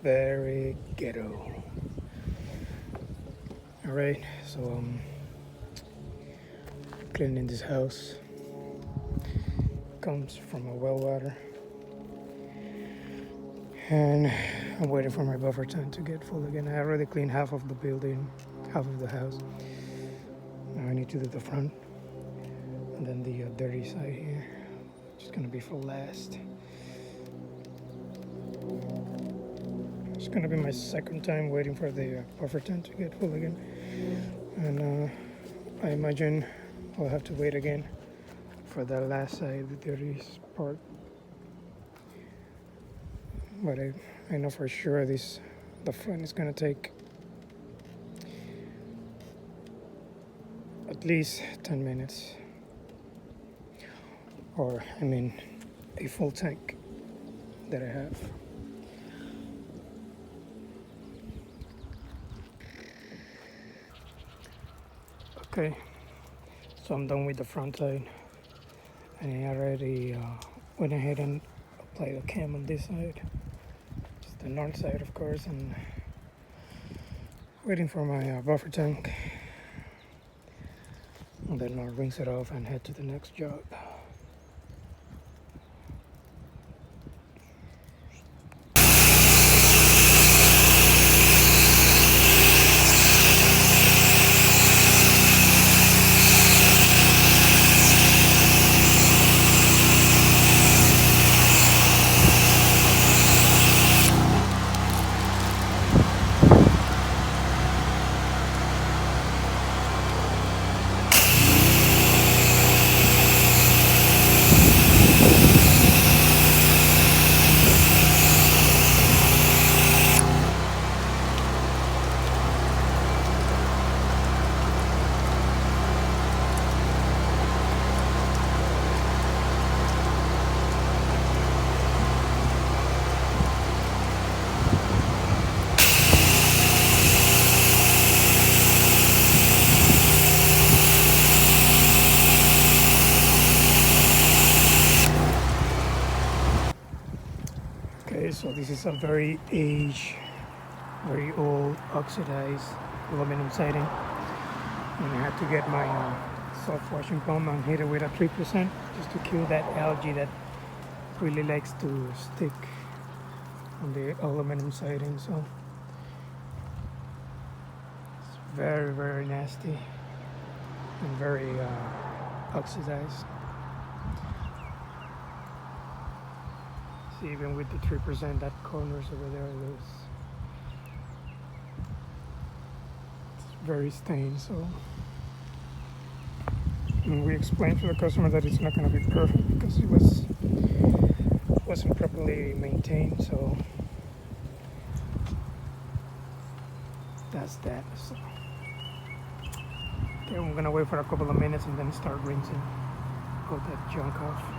Very ghetto. Alright, so cleaning this house. Comes from a well water. And I'm waiting for my buffer tank to get full again. I already cleaned half of the building, half of the house. Now I need to do the front. And then the dirty side here. It's gonna be for last. It's gonna be my second time waiting for the buffer tank to get full again. And I imagine I'll have to wait again for the last side, the dirty part. But I know for sure the front is gonna take at least 10 minutes. Or, I mean, a full tank that I have. Okay, so I'm done with the front side. And I already went ahead and applied the cam on this side. It's the north side, of course, and waiting for my buffer tank. And then I'll rinse it off and head to the next job. Okay, so this is a very aged, very old oxidized aluminum siding. And I had to get my soft washing foam and hit it with a 3% just to kill that algae that really likes to stick on the aluminum siding. So it's very, very nasty and very oxidized. See, even with the 3%, that corners over there is very stained. So and we explained to the customer that it's not going to be perfect because it wasn't properly maintained. So that's that. So okay, I'm gonna wait for a couple of minutes and then start rinsing all that junk off.